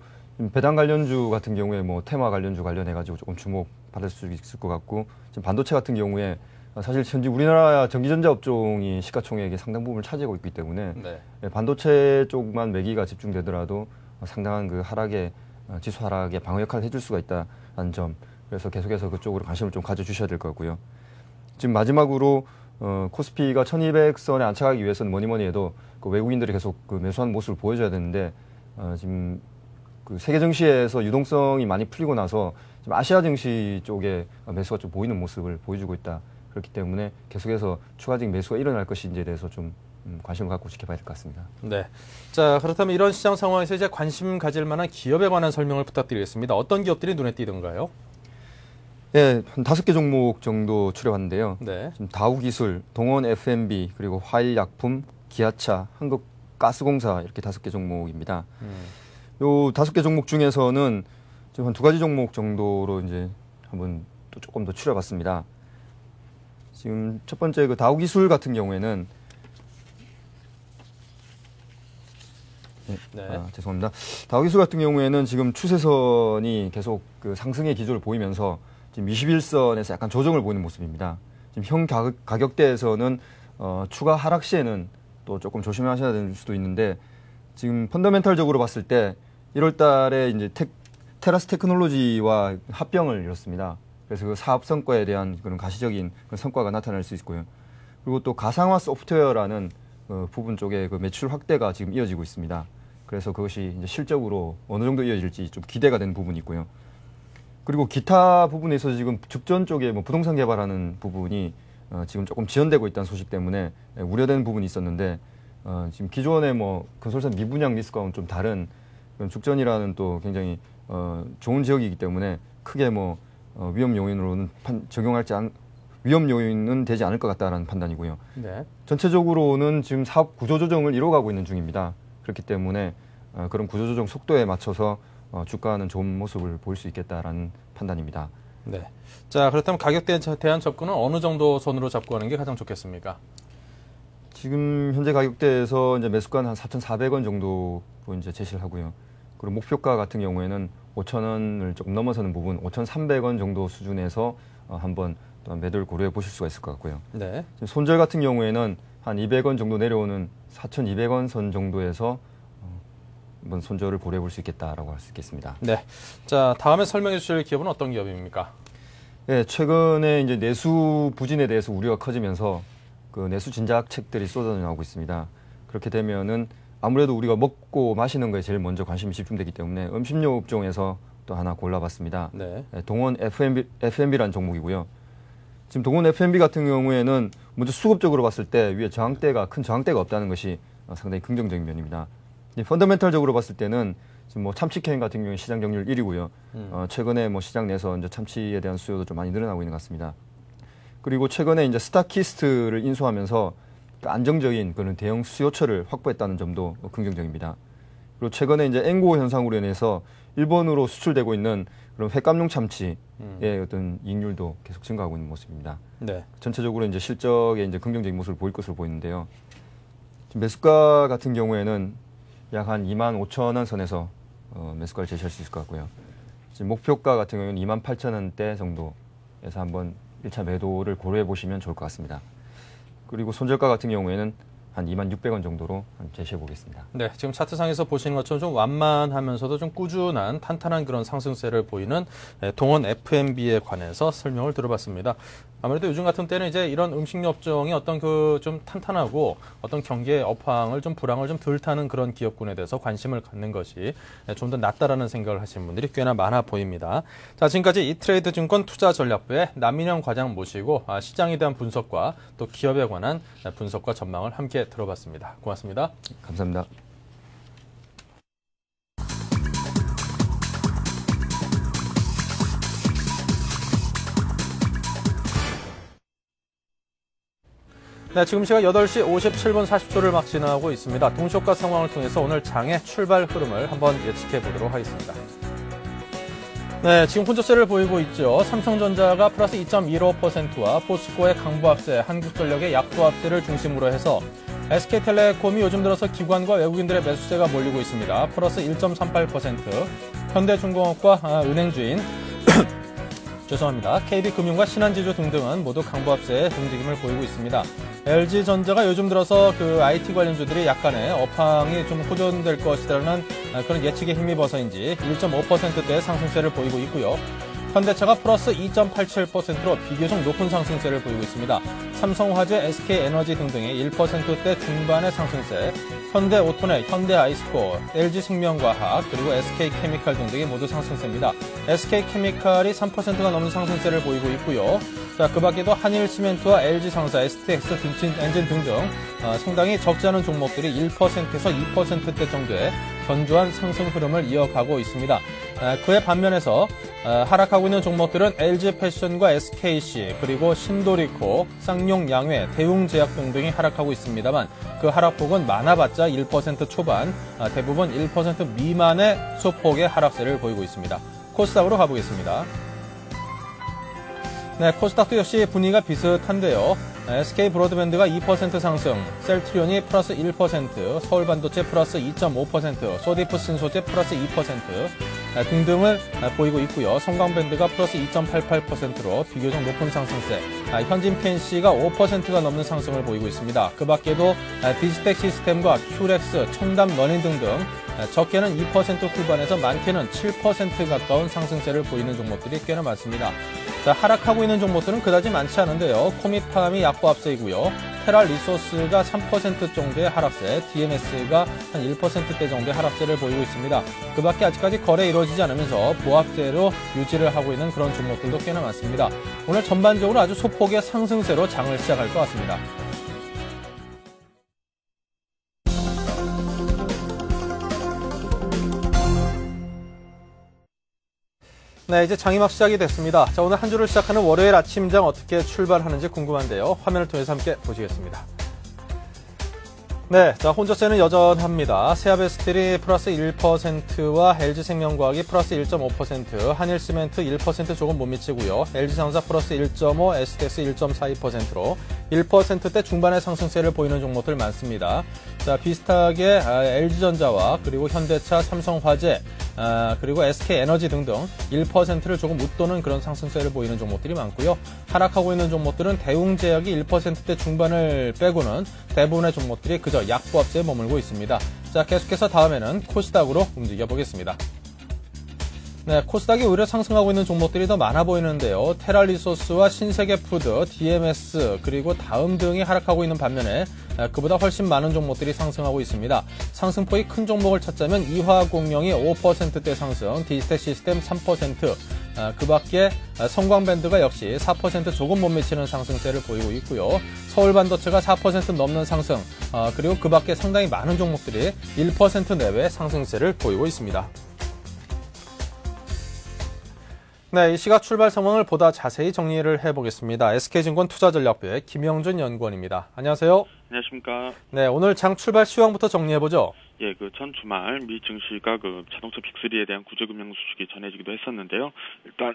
배당 관련주 같은 경우에 뭐 테마 관련주 관련해가지고 조금 주목받을 수 있을 것 같고, 지금 반도체 같은 경우에 사실 현재 우리나라 전기전자 업종이 시가총액의 상당 부분을 차지하고 있기 때문에 네. 반도체 쪽만 매기가 집중되더라도 상당한 그 하락에, 지수 하락에 방어 역할을 해줄 수가 있다는 점. 그래서 계속해서 그쪽으로 관심을 좀 가져주셔야 될 것 같고요. 지금 마지막으로 코스피가 1200선에 안착하기 위해서는 뭐니 해도 그 외국인들이 계속 그 매수하는 모습을 보여줘야 되는데 지금 그 세계 증시에서 유동성이 많이 풀리고 나서 지금 아시아 증시 쪽에 매수가 좀 보이는 모습을 보여주고 있다. 그렇기 때문에 계속해서 추가적인 매수가 일어날 것인지에 대해서 좀 관심을 갖고 지켜봐야 될 것 같습니다. 네. 자, 그렇다면 이런 시장 상황에서 이제 관심 가질 만한 기업에 관한 설명을 부탁드리겠습니다. 어떤 기업들이 눈에 띄던가요? 네, 한 5개 종목 정도 추려봤는데요. 네. 지금 다우기술, 동원 F&B, 그리고 화일약품, 기아차, 한국가스공사 이렇게 5개 종목입니다. 요 5개 종목 중에서는 지금 한 2가지 종목 정도로 이제 한번 또 조금 더 추려봤습니다. 지금 첫 번째 그 다우기술 같은 경우에는 죄송합니다. 다우기술 같은 경우에는 지금 추세선이 계속 그 상승의 기조를 보이면서 지금 21선에서 약간 조정을 보이는 모습입니다. 지금 현 가격대에서는 추가 하락 시에는 또 조금 조심하셔야 될 수도 있는데, 지금 펀더멘탈적으로 봤을 때 1월 달에 이제 테라스 테크놀로지와 합병을 이뤘습니다. 그래서 그 사업 성과에 대한 그런 가시적인 그런 성과가 나타날 수 있고요. 그리고 또 가상화 소프트웨어라는 부분 쪽에 그 매출 확대가 지금 이어지고 있습니다. 그래서 그것이 이제 실적으로 어느 정도 이어질지 좀 기대가 되는 부분이 있고요. 그리고 기타 부분에서 지금 죽전 쪽에 뭐 부동산 개발하는 부분이 지금 조금 지연되고 있다는 소식 때문에 우려되는 부분이 있었는데, 지금 기존의 뭐 건설사 미분양 리스크와는 좀 다른 그런 죽전이라는 또 굉장히 좋은 지역이기 때문에 크게 뭐 위험 요인으로는 위험 요인은 되지 않을 것 같다라는 판단이고요. 네. 전체적으로는 지금 사업 구조 조정을 이뤄가고 있는 중입니다. 그렇기 때문에 그런 구조 조정 속도에 맞춰서 주가는 좋은 모습을 보일 수 있겠다라는 판단입니다. 네. 자, 그렇다면 가격대에 대한 접근은 어느 정도 선으로 잡고 가는 게 가장 좋겠습니까? 지금 현재 가격대에서 이제 매수가는 한 4,400원 정도 이제 제시를 하고요. 그리고 목표가 같은 경우에는 5,000원을 조금 넘어서는 부분, 5,300원 정도 수준에서 한번 또 매도를 고려해 보실 수가 있을 것 같고요. 네. 지금 손절 같은 경우에는 한 200원 정도 내려오는 4,200원 선 정도에서 한번 손절을 고려해 볼 수 있겠다라고 할 수 있겠습니다. 네. 자, 다음에 설명해 주실 기업은 어떤 기업입니까? 네, 최근에 이제 내수 부진에 대해서 우려가 커지면서 그 내수 진작책들이 쏟아져 나오고 있습니다. 그렇게 되면은 아무래도 우리가 먹고 마시는 거에 제일 먼저 관심이 집중되기 때문에 음식료 업종에서 또 하나 골라봤습니다. 네. 동원 F&B라는 종목이고요. 지금 동원 F&B 같은 경우에는 먼저 수급적으로 봤을 때 위에 큰 저항대가 없다는 것이 상당히 긍정적인 면입니다. 펀더멘탈적으로 봤을 때는 지금 뭐 참치캔 같은 경우에 시장 점유율 1위고요. 최근에 뭐 시장 내에서 이제 참치에 대한 수요도 좀 많이 늘어나고 있는 것 같습니다. 그리고 최근에 이제 스타키스트를 인수하면서 안정적인 그런 대형 수요처를 확보했다는 점도 긍정적입니다. 그리고 최근에 이제 앵고 현상으로 인해서 일본으로 수출되고 있는 그런 횟감용 참치의 어떤 이익률도 계속 증가하고 있는 모습입니다. 네. 전체적으로 이제 실적에 이제 긍정적인 모습을 보일 것으로 보이는데요. 지금 매수가 같은 경우에는 약 한 25,000원 선에서 매수가를 제시할 수 있을 것 같고요. 지금 목표가 같은 경우는 28,000원대 정도에서 한번 1차 매도를 고려해 보시면 좋을 것 같습니다. 그리고 손절가 같은 경우에는 한 26,600원 정도로 제시해 보겠습니다. 네, 지금 차트상에서 보시는 것처럼 좀 완만하면서도 좀 꾸준한 탄탄한 그런 상승세를 보이는 동원 F&B에 관해서 설명을 들어봤습니다. 아무래도 요즘 같은 때는 이제 이런 음식료 업종이 어떤 그 좀 탄탄하고 어떤 경기의 업황을 좀 불황을 좀 덜 타는 그런 기업군에 대해서 관심을 갖는 것이 좀 더 낫다라는 생각을 하시는 분들이 꽤나 많아 보입니다. 자, 지금까지 이트레이드 증권 투자전략부의 남민영 과장 모시고 시장에 대한 분석과 또 기업에 관한 분석과 전망을 함께 들어봤습니다. 고맙습니다. 감사합니다. 네, 지금 시각 8시 57분 40초를 막 지나고 있습니다. 동시효과 상황을 통해서 오늘 장의 출발 흐름을 한번 예측해 보도록 하겠습니다. 네, 지금 혼조세를 보이고 있죠. 삼성전자가 플러스 2.15%와 포스코의 강보합세, 한국전력의 약보합세를 중심으로 해서 SK텔레콤이 요즘 들어서 기관과 외국인들의 매수세가 몰리고 있습니다. 플러스 1.38%, 현대중공업과 은행주인 죄송합니다. KB금융과 신한지주 등등은 모두 강보합세의 움직임을 보이고 있습니다. LG전자가 요즘 들어서 그 IT 관련주들이 약간의 업황이 좀 호전될 것이라는 그런 예측에 힘입어서인지 1.5%대의 상승세를 보이고 있고요. 현대차가 플러스 2.87%로 비교적 높은 상승세를 보이고 있습니다. 삼성화재, SK에너지 등등의 1%대 중반의 상승세, 현대오토넷, 현대아이스코, LG생명과학, 그리고 SK케미칼 등등이 모두 상승세입니다. SK케미칼이 3%가 넘는 상승세를 보이고 있고요. 자, 그 밖에도 한일시멘트와 LG상사, STX, 엔진 등등 상당히 적지 않은 종목들이 1%에서 2%대 정도의 견조한 상승 흐름을 이어가고 있습니다. 그의 반면에서 하락하고 있는 종목들은 LG패션과 SKC, 그리고 신도리코, 쌍용양회, 대웅제약 등등이 하락하고 있습니다만 그 하락폭은 많아봤자 1% 초반, 대부분 1% 미만의 소폭의 하락세를 보이고 있습니다. 코스닥으로 가보겠습니다. 네, 코스닥도 역시 분위기가 비슷한데요. SK 브로드밴드가 2% 상승, 셀트리온이 플러스 1%, 서울반도체 플러스 2.5%, 소디프 신소재 플러스 2% 등등을 보이고 있고요. 성광밴드가 플러스 2.88%로 비교적 높은 상승세, 현진 PNC가 5%가 넘는 상승을 보이고 있습니다. 그 밖에도 디지텍 시스템과 큐렉스, 청담 러닝 등등 적게는 2% 후반에서 많게는 7% 가까운 상승세를 보이는 종목들이 꽤나 많습니다. 자, 하락하고 있는 종목들은 그다지 많지 않은데요. 코미팜이 약보합세이고요. 테랄 리소스가 3% 정도의 하락세, DMS가 한 1%대 정도의 하락세를 보이고 있습니다. 그 밖에 아직까지 거래 이루어지지 않으면서 보합세로 유지를 하고 있는 그런 종목들도 꽤나 많습니다. 오늘 전반적으로 아주 소폭의 상승세로 장을 시작할 것 같습니다. 네, 이제 장이 막 시작이 됐습니다. 자, 오늘 한 주를 시작하는 월요일 아침장 어떻게 출발하는지 궁금한데요. 화면을 통해서 함께 보시겠습니다. 네, 자, 혼조세는 여전합니다. 세아베스틸이 플러스 1%와 LG생명과학이 플러스 1.5%, 한일시멘트 1% 조금 못 미치고요. LG상사 플러스 1.5, STX 1.42%로 1%대 중반의 상승세를 보이는 종목들 많습니다. 자, 비슷하게 LG전자와 그리고 현대차, 삼성화재, 그리고 SK에너지 등등 1%를 조금 웃도는 그런 상승세를 보이는 종목들이 많고요. 하락하고 있는 종목들은 대웅제약이 1%대 중반을 빼고는 대부분의 종목들이 그저 약보합세에 머물고 있습니다. 자, 자, 계속해서 다음에는 코스닥으로 움직여 보겠습니다. 네, 코스닥이 오히려 상승하고 있는 종목들이 더 많아 보이는데요. 테랄리소스와 신세계푸드, DMS, 그리고 다음 등이 하락하고 있는 반면에 그보다 훨씬 많은 종목들이 상승하고 있습니다. 상승폭이 큰 종목을 찾자면 이화공명이 5%대 상승, 디지털 시스템 3%, 그 밖에 성광밴드가 역시 4% 조금 못 미치는 상승세를 보이고 있고요. 서울반도체가 4% 넘는 상승, 그리고 그 밖에 상당히 많은 종목들이 1% 내외 상승세를 보이고 있습니다. 네, 이 시각 출발 상황을 보다 자세히 정리를 해보겠습니다. SK증권 투자전략부의 김영준 연구원입니다. 안녕하세요. 안녕하십니까. 네, 오늘 장 출발 시황부터 정리해보죠. 예, 전 주말 미 증시가 자동차 빅3에 대한 구제금융 소식이 전해지기도 했었는데요. 일단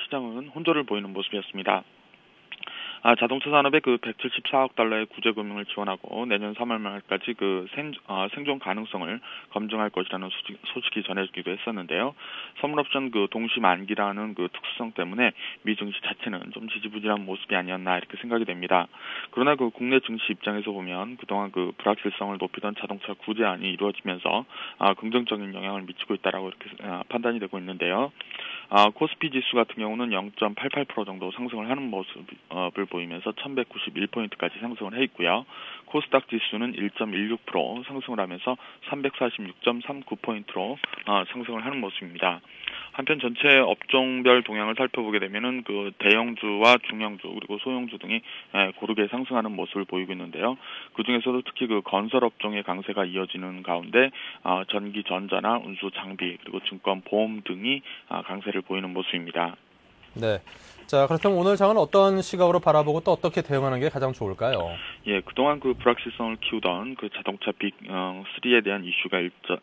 시장은 혼조를 보이는 모습이었습니다. 자동차 산업에 174억 달러의 구제금융을 지원하고 내년 3월 말까지 생존 가능성을 검증할 것이라는 소식이 전해지기도 했었는데요. 선물옵션 동시 만기라는 특수성 때문에 미 증시 자체는 좀 지지부진한 모습이 아니었나 이렇게 생각이 됩니다. 그러나 국내 증시 입장에서 보면 그동안 불확실성을 높이던 자동차 구제안이 이루어지면서 긍정적인 영향을 미치고 있다라고 이렇게 판단이 되고 있는데요. 코스피 지수 같은 경우는 0.88% 정도 상승을 하는 모습을 보이면서 1191포인트까지 상승을 해 있고요. 코스닥 지수는 1.16% 상승을 하면서 346.39포인트로 상승을 하는 모습입니다. 한편 전체 업종별 동향을 살펴보게 되면은 대형주와 중형주 그리고 소형주 등이 고르게 상승하는 모습을 보이고 있는데요. 그 중에서도 특히 건설 업종의 강세가 이어지는 가운데 전기, 전자나 운수, 장비 그리고 증권, 보험 등이 강세를 보이는 모습입니다. 네. 자, 그렇다면 오늘 장은 어떤 시각으로 바라보고 또 어떻게 대응하는 게 가장 좋을까요? 예, 그동안 불확실성을 키우던 자동차 빅3에 대한 이슈가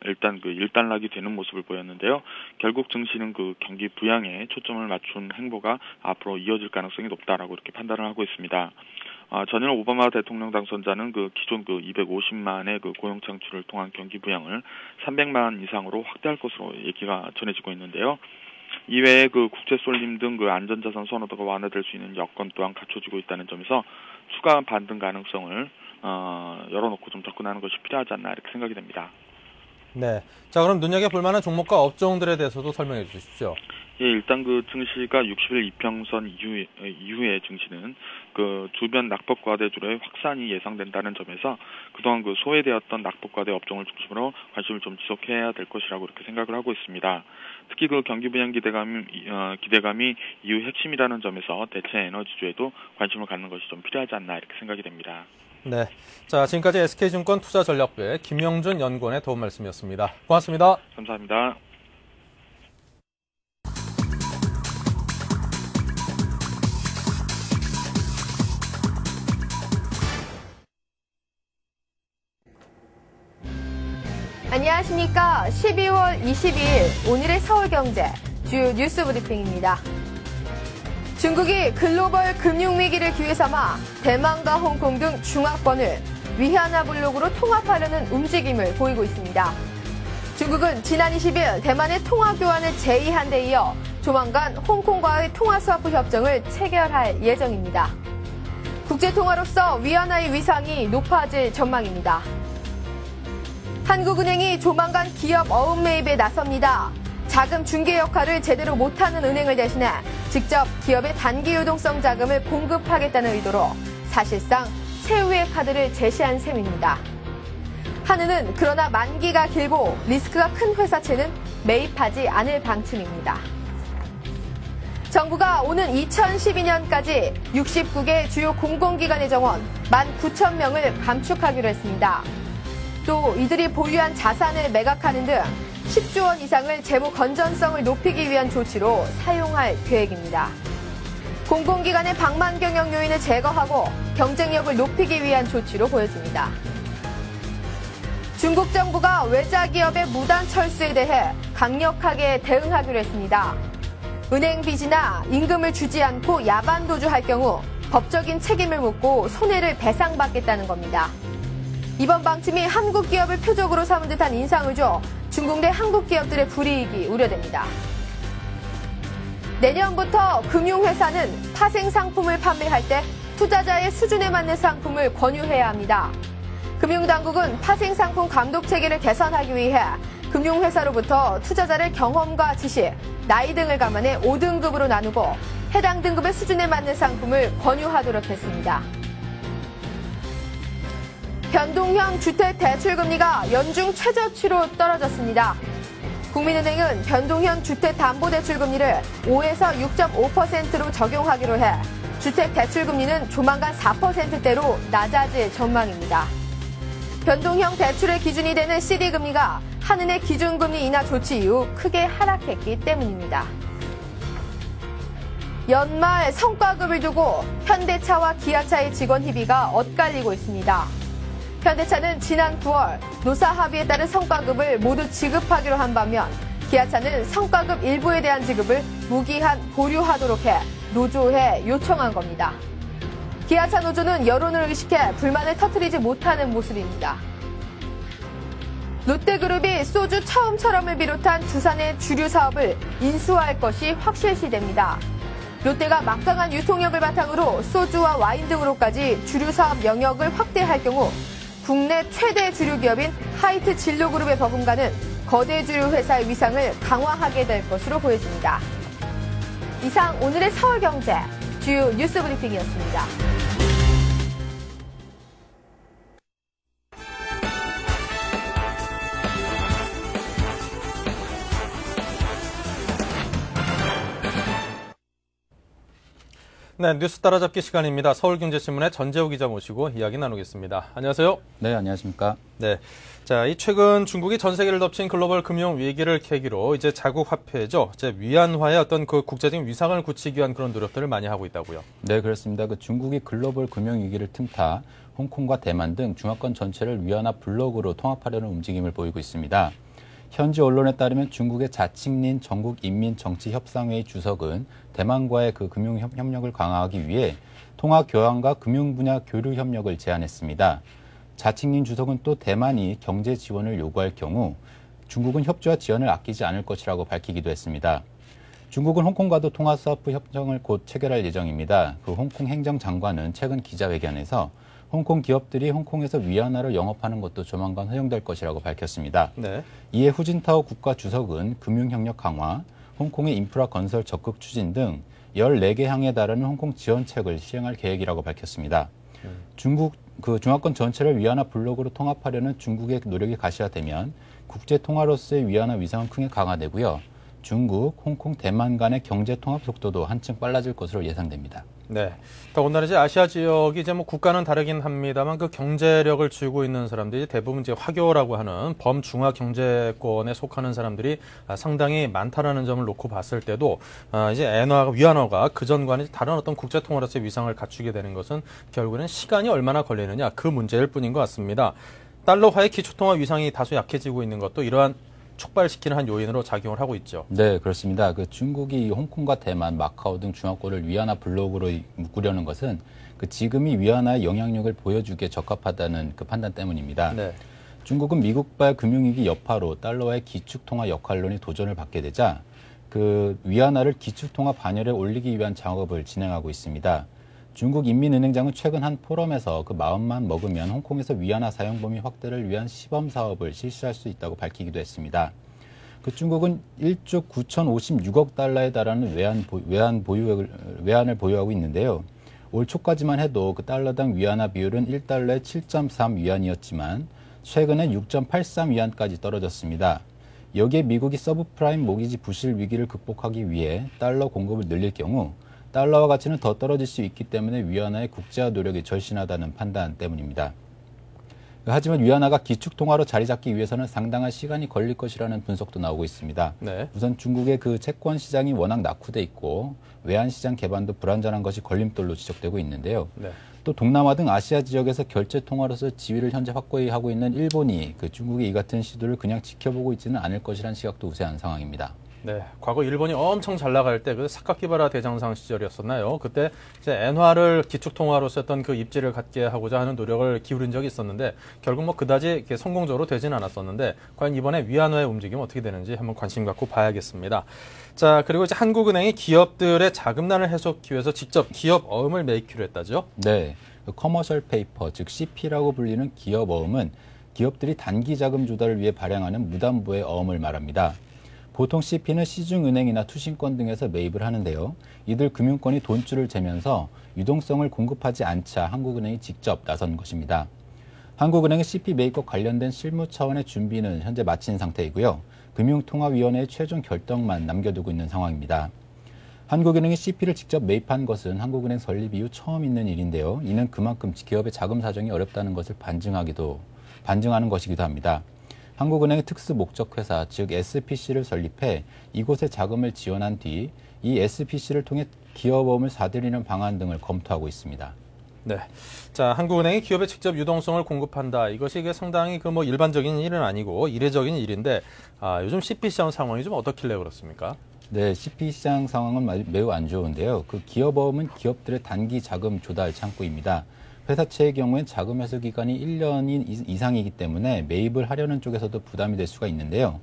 일단 일단락이 되는 모습을 보였는데요. 결국 증시는 경기 부양에 초점을 맞춘 행보가 앞으로 이어질 가능성이 높다라고 이렇게 판단을 하고 있습니다. 전일 오바마 대통령 당선자는 기존 250만의 고용 창출을 통한 경기 부양을 300만 이상으로 확대할 것으로 얘기가 전해지고 있는데요. 이외에 국제 쏠림 등 안전자산 선호도가 완화될 수 있는 여건 또한 갖춰지고 있다는 점에서 추가 반등 가능성을 열어놓고 좀 접근하는 것이 필요하지 않나 이렇게 생각이 됩니다. 네. 자, 그럼 눈여겨볼 만한 종목과 업종들에 대해서도 설명해 주십시오. 예, 일단 증시가 60일 이평선 이후에 증시는 주변 낙폭과대주로의 확산이 예상된다는 점에서 그동안 소외되었던 낙폭과대 업종을 중심으로 관심을 좀 지속해야 될 것이라고 이렇게 생각을 하고 있습니다. 특히 경기 부양 기대감이 이후 핵심이라는 점에서 대체 에너지주에도 관심을 갖는 것이 좀 필요하지 않나 이렇게 생각이 됩니다. 네. 자, 지금까지 SK증권 투자전략부의 김영준 연구원의 도움 말씀이었습니다. 고맙습니다. 감사합니다. 안녕하십니까. 12월 22일 오늘의 서울경제 주요 뉴스 브리핑입니다. 중국이 글로벌 금융위기를 기회 삼아 대만과 홍콩 등 중화권을 위안화 블록으로 통합하려는 움직임을 보이고 있습니다. 중국은 지난 20일 대만의 통화 교환을 제의한 데 이어 조만간 홍콩과의 통화스와프 협정을 체결할 예정입니다. 국제통화로서 위안화의 위상이 높아질 전망입니다. 한국은행이 조만간 기업 어음 매입에 나섭니다. 자금 중개 역할을 제대로 못하는 은행을 대신해 직접 기업의 단기 유동성 자금을 공급하겠다는 의도로 사실상 최후의 카드를 제시한 셈입니다. 한은은 그러나 만기가 길고 리스크가 큰 회사채는 매입하지 않을 방침입니다. 정부가 오는 2012년까지 69개 주요 공공기관의 정원 19,000명을 감축하기로 했습니다. 또 이들이 보유한 자산을 매각하는 등 10조 원 이상을 재무 건전성을 높이기 위한 조치로 사용할 계획입니다. 공공기관의 방만 경영 요인을 제거하고 경쟁력을 높이기 위한 조치로 보여집니다. 중국 정부가 외자 기업의 무단 철수에 대해 강력하게 대응하기로 했습니다. 은행 빚이나 임금을 주지 않고 야반 도주할 경우 법적인 책임을 묻고 손해를 배상받겠다는 겁니다. 이번 방침이 한국 기업을 표적으로 삼은 듯한 인상을 줘 중국 내 한국 기업들의 불이익이 우려됩니다. 내년부터 금융회사는 파생 상품을 판매할 때 투자자의 수준에 맞는 상품을 권유해야 합니다. 금융당국은 파생상품 감독 체계를 개선하기 위해 금융회사로부터 투자자를 경험과 지식, 나이 등을 감안해 5등급으로 나누고 해당 등급의 수준에 맞는 상품을 권유하도록 했습니다. 변동형 주택 대출금리가 연중 최저치로 떨어졌습니다. 국민은행은 변동형 주택담보대출금리를 5에서 6.5%로 적용하기로 해 주택대출금리는 조만간 4%대로 낮아질 전망입니다. 변동형 대출의 기준이 되는 CD금리가 한은의 기준금리 인하 조치 이후 크게 하락했기 때문입니다. 연말 성과급을 두고 현대차와 기아차의 직원 희비가 엇갈리고 있습니다. 현대차는 지난 9월 노사 합의에 따른 성과급을 모두 지급하기로 한 반면 기아차는 성과급 일부에 대한 지급을 무기한 보류하도록 해 노조에 요청한 겁니다. 기아차 노조는 여론을 의식해 불만을 터뜨리지 못하는 모습입니다. 롯데그룹이 소주 처음처럼을 비롯한 두산의 주류 사업을 인수할 것이 확실시됩니다. 롯데가 막강한 유통력을 바탕으로 소주와 와인 등으로까지 주류 사업 영역을 확대할 경우 국내 최대 주류 기업인 하이트 진로그룹에 버금가는 거대 주류 회사의 위상을 강화하게 될 것으로 보여집니다. 이상 오늘의 서울경제 주요 뉴스 브리핑이었습니다. 네, 뉴스 따라잡기 시간입니다. 서울경제신문의 전재호 기자 모시고 이야기 나누겠습니다. 안녕하세요. 네, 안녕하십니까. 네. 자, 이 최근 중국이 전 세계를 덮친 글로벌 금융 위기를 계기로 이제 자국 화폐죠. 이제 위안화의 어떤 그 국제적인 위상을 굳히기 위한 그런 노력들을 많이 하고 있다고요. 네, 그렇습니다. 그 중국이 글로벌 금융 위기를 틈타 홍콩과 대만 등 중화권 전체를 위안화 블록으로 통합하려는 움직임을 보이고 있습니다. 현지 언론에 따르면 중국의 자칭린 전국인민정치협상회의 주석은 대만과의 그 금융 협력을 강화하기 위해 통화 교환과 금융 분야 교류 협력을 제안했습니다. 자칭린 주석은 또 대만이 경제 지원을 요구할 경우 중국은 협조와 지원을 아끼지 않을 것이라고 밝히기도 했습니다. 중국은 홍콩과도 통화스와프 협정을 곧 체결할 예정입니다. 그 홍콩 행정장관은 최근 기자회견에서 홍콩 기업들이 홍콩에서 위안화를 영업하는 것도 조만간 허용될 것이라고 밝혔습니다. 네. 이에 후진타오 국가주석은 금융협력 강화, 홍콩의 인프라 건설 적극 추진 등 14개 항에 달하는 홍콩 지원책을 시행할 계획이라고 밝혔습니다. 중국 중화권 전체를 위안화 블록으로 통합하려는 중국의 노력이 가시화되면 국제 통화로서의 위안화 위상은 크게 강화되고요. 중국, 홍콩, 대만 간의 경제 통합 속도도 한층 빨라질 것으로 예상됩니다. 네. 더군다나 이제 아시아 지역이 이제 뭐 국가는 다르긴 합니다만 그 경제력을 쥐고 있는 사람들이 대부분 이제 화교라고 하는 범중화 경제권에 속하는 사람들이 상당히 많다라는 점을 놓고 봤을 때도 이제 엔화가 위안화가 그전과는 다른 어떤 국제 통화로서의 위상을 갖추게 되는 것은 결국에는 시간이 얼마나 걸리느냐 그 문제일 뿐인 것 같습니다. 달러화의 기초통화 위상이 다소 약해지고 있는 것도 이러한 촉발시키는 한 요인으로 작용을 하고 있죠. 네, 그렇습니다. 그 중국이 홍콩과 대만, 마카오 등 중화권을 위안화 블록으로 묶으려는 것은 그 지금이 위안화의 영향력을 보여주기에 적합하다는 그 판단 때문입니다. 네. 중국은 미국발 금융위기 여파로 달러와의 기축통화 역할론이 도전을 받게 되자 그 위안화를 기축통화 반열에 올리기 위한 작업을 진행하고 있습니다. 중국 인민은행장은 최근 한 포럼에서 그 마음만 먹으면 홍콩에서 위안화 사용 범위 확대를 위한 시범 사업을 실시할 수 있다고 밝히기도 했습니다. 그 중국은 1조 9,056억 달러에 달하는 외환을 보유하고 있는데요. 올 초까지만 해도 그 달러당 위안화 비율은 1달러에 7.3 위안이었지만 최근에 6.83 위안까지 떨어졌습니다. 여기에 미국이 서브프라임 모기지 부실 위기를 극복하기 위해 달러 공급을 늘릴 경우 달러화 가치는 더 떨어질 수 있기 때문에 위안화의 국제화 노력이 절실하다는 판단 때문입니다. 하지만 위안화가 기축통화로 자리 잡기 위해서는 상당한 시간이 걸릴 것이라는 분석도 나오고 있습니다. 네. 우선 중국의 그 채권 시장이 워낙 낙후돼 있고 외환시장 개방도 불안전한 것이 걸림돌로 지적되고 있는데요. 네. 또 동남아 등 아시아 지역에서 결제통화로서 지위를 현재 확고히 하고 있는 일본이 그 중국의 이 같은 시도를 그냥 지켜보고 있지는 않을 것이라는 시각도 우세한 상황입니다. 네, 과거 일본이 엄청 잘 나갈 때 그 사카키바라 대장상 시절이었었나요? 그때 이제 엔화를 기축통화로 썼던 그 입지를 갖게 하고자 하는 노력을 기울인 적이 있었는데 결국 뭐 그다지 성공적으로 되지는 않았었는데 과연 이번에 위안화의 움직임은 어떻게 되는지 한번 관심 갖고 봐야겠습니다. 자, 그리고 이제 한국은행이 기업들의 자금난을 해소하기 위해서 직접 기업 어음을 매기로 했다죠? 네. 커머셜 페이퍼, 즉 CP라고 불리는 기업 어음은 기업들이 단기 자금 조달을 위해 발행하는 무담보의 어음을 말합니다. 보통 CP는 시중은행이나 투신권 등에서 매입을 하는데요. 이들 금융권이 돈줄을 재면서 유동성을 공급하지 않자 한국은행이 직접 나선 것입니다. 한국은행의 CP 매입과 관련된 실무 차원의 준비는 현재 마친 상태이고요. 금융통화위원회의 최종 결정만 남겨두고 있는 상황입니다. 한국은행이 CP를 직접 매입한 것은 한국은행 설립 이후 처음 있는 일인데요. 이는 그만큼 기업의 자금 사정이 어렵다는 것을 반증하는 것이기도 합니다. 한국은행의 특수 목적 회사, 즉 SPC를 설립해 이곳에 자금을 지원한 뒤 이 SPC를 통해 기업어음을 사들이는 방안 등을 검토하고 있습니다. 네. 자, 한국은행이 기업에 직접 유동성을 공급한다. 이것이 이게 상당히 일반적인 일은 아니고 이례적인 일인데, 요즘 CP 시장 상황이 좀 어떻길래 그렇습니까? 네, CP 시장 상황은 매우 안 좋은데요. 그 기업어음은 기업들의 단기 자금 조달 창구입니다. 회사채의 경우엔 자금 회수 기간이 1년 이상이기 때문에 매입을 하려는 쪽에서도 부담이 될 수가 있는데요.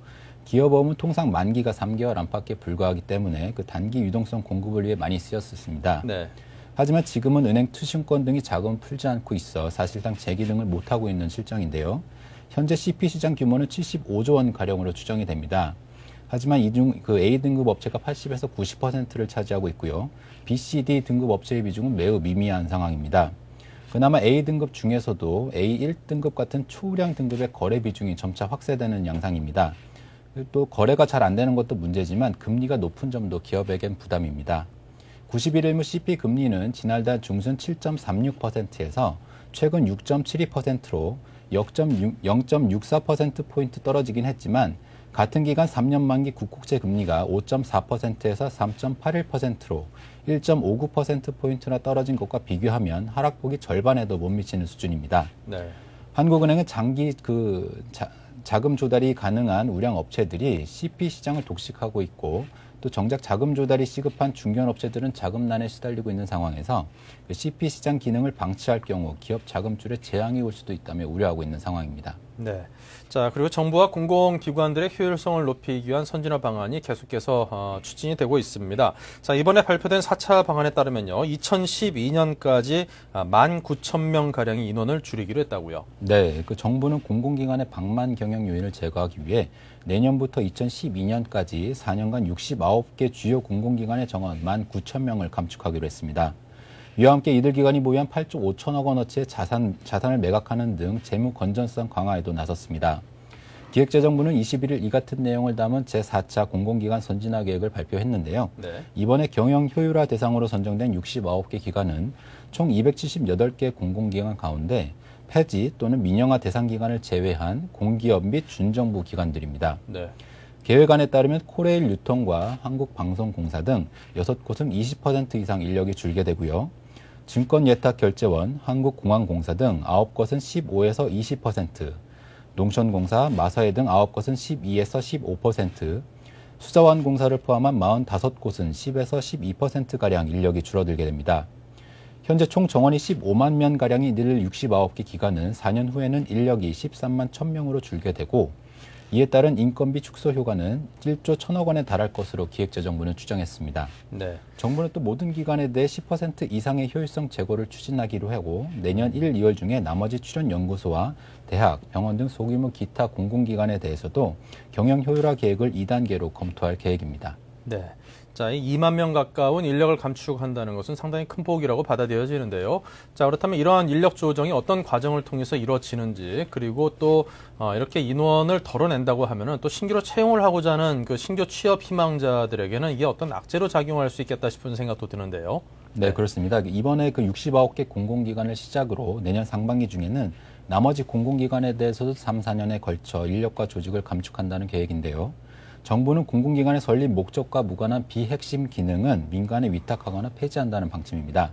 기업어음은 통상 만기가 3개월 안팎에 불과하기 때문에 그 단기 유동성 공급을 위해 많이 쓰였습니다. 네. 하지만 지금은 은행 투신권 등이 자금을 풀지 않고 있어 사실상 재기능을 못하고 있는 실정인데요. 현재 CP 시장 규모는 75조 원 가량으로 추정이 됩니다. 하지만 이 중 그 A등급 업체가 80에서 90%를 차지하고 있고요. B, C, D 등급 업체의 비중은 매우 미미한 상황입니다. 그나마 A등급 중에서도 A1등급 같은 초우량 등급의 거래 비중이 점차 확대되는 양상입니다. 또 거래가 잘 안 되는 것도 문제지만 금리가 높은 점도 기업에겐 부담입니다. 90일 일무 CP 금리는 지난달 중순 7.36%에서 최근 6.72%로 0.64%포인트 떨어지긴 했지만 같은 기간 3년 만기 국국채 금리가 5.4%에서 3.81%로 1.59%포인트나 떨어진 것과 비교하면 하락폭이 절반에도 못 미치는 수준입니다. 네. 한국은행은 장기 자금 조달이 가능한 우량 업체들이 CP 시장을 독식하고 있고 또 정작 자금 조달이 시급한 중견 업체들은 자금난에 시달리고 있는 상황에서 CP 시장 기능을 방치할 경우 기업 자금줄에 재앙이 올 수도 있다며 우려하고 있는 상황입니다. 네. 자, 그리고 정부와 공공기관들의 효율성을 높이기 위한 선진화 방안이 계속해서 추진이 되고 있습니다. 자, 이번에 발표된 4차 방안에 따르면요, 2012년까지 19,000명가량의 인원을 줄이기로 했다고요. 네, 그 정부는 공공기관의 방만 경영 요인을 제거하기 위해 내년부터 2012년까지 4년간 69개 주요 공공기관의 정원 19,000명을 감축하기로 했습니다. 이와 함께 이들 기관이 보유한 8조 5천억 원어치의 자산을 매각하는 등 재무 건전성 강화에도 나섰습니다. 기획재정부는 21일 이 같은 내용을 담은 제4차 공공기관 선진화 계획을 발표했는데요. 네. 이번에 경영 효율화 대상으로 선정된 69개 기관은 총 278개 공공기관 가운데 폐지 또는 민영화 대상 기관을 제외한 공기업 및 준정부 기관들입니다. 네. 계획안에 따르면 코레일 유통과 한국방송공사 등 6곳은 20% 이상 인력이 줄게 되고요. 증권예탁결제원, 한국공항공사 등 9곳은 15에서 20%, 농촌공사, 마사회 등 9곳은 12에서 15%, 수자원공사를 포함한 45곳은 10에서 12%가량 인력이 줄어들게 됩니다. 현재 총 정원이 15만 명가량이 늘 69개 기관은 4년 후에는 인력이 13만 1,000명으로 줄게 되고 이에 따른 인건비 축소 효과는 1조 1,000억 원에 달할 것으로 기획재정부는 추정했습니다. 네. 정부는 또 모든 기관에 대해 10% 이상의 효율성 제고를 추진하기로 하고 내년 1, 2월 중에 나머지 출연연구소와 대학, 병원 등 소규모 기타 공공기관에 대해서도 경영 효율화 계획을 2단계로 검토할 계획입니다. 네. 자, 이 2만 명 가까운 인력을 감축한다는 것은 상당히 큰 폭이라고 받아들여지는데요. 자, 그렇다면 이러한 인력 조정이 어떤 과정을 통해서 이루어지는지, 그리고 또 이렇게 인원을 덜어낸다고 하면은 또 신규로 채용을 하고자 하는 그 신규 취업 희망자들에게는 이게 어떤 악재로 작용할 수 있겠다 싶은 생각도 드는데요. 네, 그렇습니다. 이번에 그 69개 공공기관을 시작으로 내년 상반기 중에는 나머지 공공기관에 대해서도 3, 4년에 걸쳐 인력과 조직을 감축한다는 계획인데요. 정부는 공공기관의 설립 목적과 무관한 비핵심 기능은 민간에 위탁하거나 폐지한다는 방침입니다.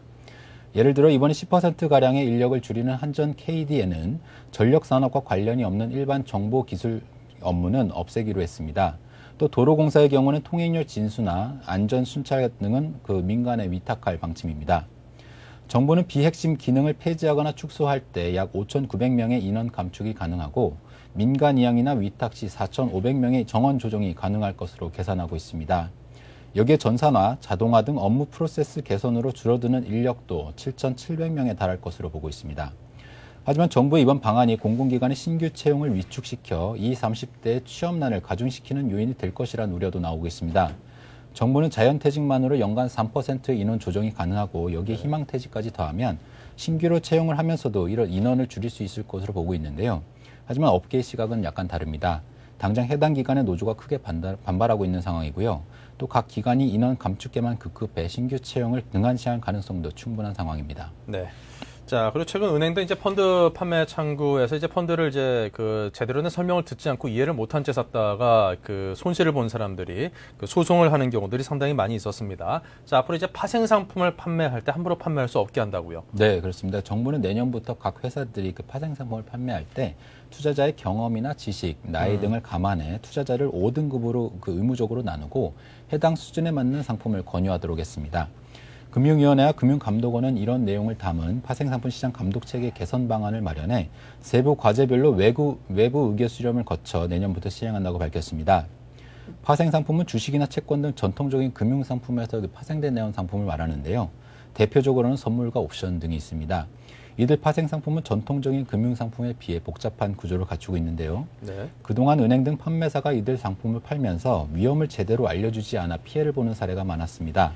예를 들어 이번에 10%가량의 인력을 줄이는 한전 KD에는 전력산업과 관련이 없는 일반 정보기술 업무는 없애기로 했습니다. 또 도로공사의 경우는 통행료 진수나 안전순찰 등은 그 민간에 위탁할 방침입니다. 정부는 비핵심 기능을 폐지하거나 축소할 때 약 5,900명의 인원 감축이 가능하고 민간 이양이나 위탁 시 4,500명의 정원 조정이 가능할 것으로 계산하고 있습니다. 여기에 전산화, 자동화 등 업무 프로세스 개선으로 줄어드는 인력도 7,700명에 달할 것으로 보고 있습니다. 하지만 정부의 이번 방안이 공공기관의 신규 채용을 위축시켜 20, 30대의 취업난을 가중시키는 요인이 될 것이라는 우려도 나오고 있습니다. 정부는 자연퇴직만으로 연간 3% 인원 조정이 가능하고 여기에 희망퇴직까지 더하면 신규로 채용을 하면서도 이런 인원을 줄일 수 있을 것으로 보고 있는데요. 하지만 업계의 시각은 약간 다릅니다. 당장 해당 기관의 노조가 크게 반발하고 있는 상황이고요. 또 각 기관이 인원 감축에만 급급해 신규 채용을 등한시할 가능성도 충분한 상황입니다. 네. 자, 그리고 최근 은행도 이제 펀드 판매 창구에서 이제 펀드를 이제 제대로 된 설명을 듣지 않고 이해를 못한 채 샀다가 손실을 본 사람들이 소송을 하는 경우들이 상당히 많이 있었습니다. 자, 앞으로 이제 파생 상품을 판매할 때 함부로 판매할 수 없게 한다고요? 네, 그렇습니다. 정부는 내년부터 각 회사들이 파생 상품을 판매할 때 투자자의 경험이나 지식, 나이 등을 감안해 투자자를 5등급으로 의무적으로 나누고 해당 수준에 맞는 상품을 권유하도록 했습니다. 금융위원회와 금융감독원은 이런 내용을 담은 파생상품 시장 감독체계 개선 방안을 마련해 세부 과제별로 외부 의견 수렴을 거쳐 내년부터 시행한다고 밝혔습니다. 파생상품은 주식이나 채권 등 전통적인 금융상품에서 파생된 내용 상품을 말하는데요. 대표적으로는 선물과 옵션 등이 있습니다. 이들 파생상품은 전통적인 금융상품에 비해 복잡한 구조를 갖추고 있는데요. 네. 그동안 은행 등 판매사가 이들 상품을 팔면서 위험을 제대로 알려주지 않아 피해를 보는 사례가 많았습니다.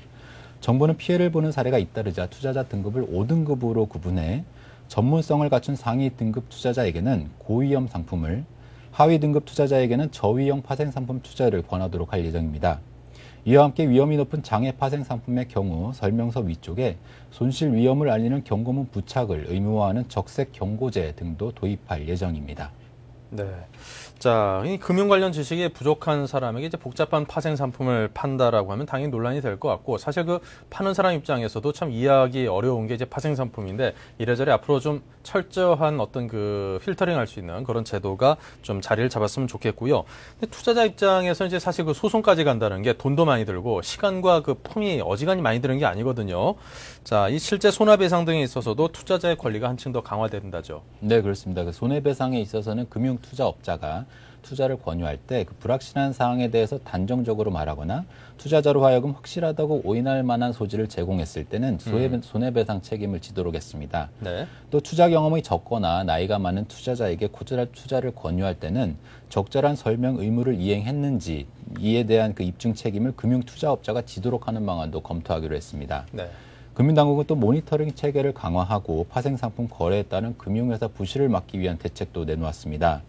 정부는 피해를 보는 사례가 잇따르자 투자자 등급을 5등급으로 구분해 전문성을 갖춘 상위 등급 투자자에게는 고위험 상품을, 하위 등급 투자자에게는 저위험 파생 상품 투자를 권하도록 할 예정입니다. 이와 함께 위험이 높은 장외 파생 상품의 경우 설명서 위쪽에 손실 위험을 알리는 경고문 부착을 의무화하는 적색 경고제 등도 도입할 예정입니다. 네. 자, 이 금융 관련 지식이 부족한 사람에게 이제 복잡한 파생 상품을 판다라고 하면 당연히 논란이 될 것 같고, 사실 파는 사람 입장에서도 참 이해하기 어려운 게 이제 파생 상품인데, 이래저래 앞으로 좀 철저한 어떤 필터링 할 수 있는 그런 제도가 좀 자리를 잡았으면 좋겠고요. 근데 투자자 입장에서 이제 사실 소송까지 간다는 게 돈도 많이 들고 시간과 폼이 어지간히 많이 드는 게 아니거든요. 자, 이 실제 손해배상 등에 있어서도 투자자의 권리가 한층 더 강화된다죠. 네, 그렇습니다. 손해배상에 있어서는 금융 투자업자가 투자를 권유할 때 불확실한 사항에 대해서 단정적으로 말하거나 투자자로 하여금 확실하다고 오인할 만한 소지를 제공했을 때는 손해배상 책임을 지도록 했습니다. 네. 또 투자 경험이 적거나 나이가 많은 투자자에게 투자를 권유할 때는 적절한 설명 의무를 이행했는지 이에 대한 입증 책임을 금융 투자업자가 지도록 하는 방안도 검토하기로 했습니다. 네. 금융당국은 또 모니터링 체계를 강화하고 파생상품 거래에 따른 금융회사 부실을 막기 위한 대책도 내놓았습니다.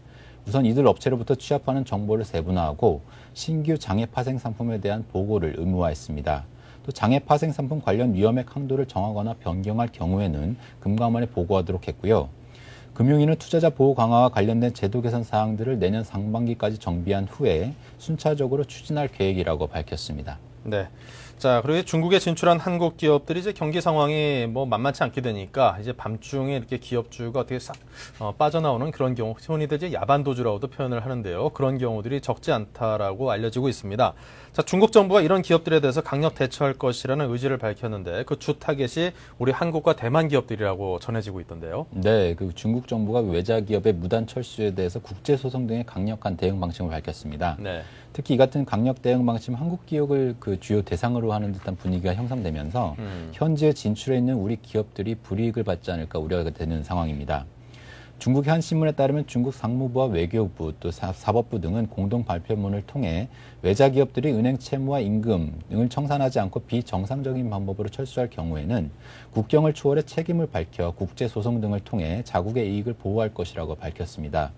우선 이들 업체로부터 취합하는 정보를 세분화하고 신규 장외 파생 상품에 대한 보고를 의무화했습니다. 또 장외 파생 상품 관련 위험의 강도를 정하거나 변경할 경우에는 금감원에 보고하도록 했고요. 금융위는 투자자 보호 강화와 관련된 제도 개선 사항들을 내년 상반기까지 정비한 후에 순차적으로 추진할 계획이라고 밝혔습니다. 네. 자, 그리고 중국에 진출한 한국 기업들이 이제 경기 상황이 만만치 않게 되니까 이제 밤중에 이렇게 기업주가 어떻게 싹 빠져나오는 그런 경우, 흔히들 이제 야반도주라고도 표현을 하는데요. 그런 경우들이 적지 않다라고 알려지고 있습니다. 자, 중국 정부가 이런 기업들에 대해서 강력 대처할 것이라는 의지를 밝혔는데 그 주 타겟이 우리 한국과 대만 기업들이라고 전해지고 있던데요. 네, 중국 정부가 외자 기업의 무단 철수에 대해서 국제 소송 등의 강력한 대응 방침을 밝혔습니다. 네. 특히 이 같은 강력 대응 방침 한국 기업을 주요 대상으로 하는 듯한 분위기가 형성되면서 현지에 진출해 있는 우리 기업들이 불이익을 받지 않을까 우려가 되는 상황입니다. 중국의 한 신문에 따르면 중국 상무부와 외교부 또 사법부 등은 공동 발표문을 통해 외자 기업들이 은행 채무와 임금 등을 청산하지 않고 비정상적인 방법으로 철수할 경우에는 국경을 초월해 책임을 밝혀 국제 소송 등을 통해 자국의 이익을 보호할 것이라고 밝혔습니다.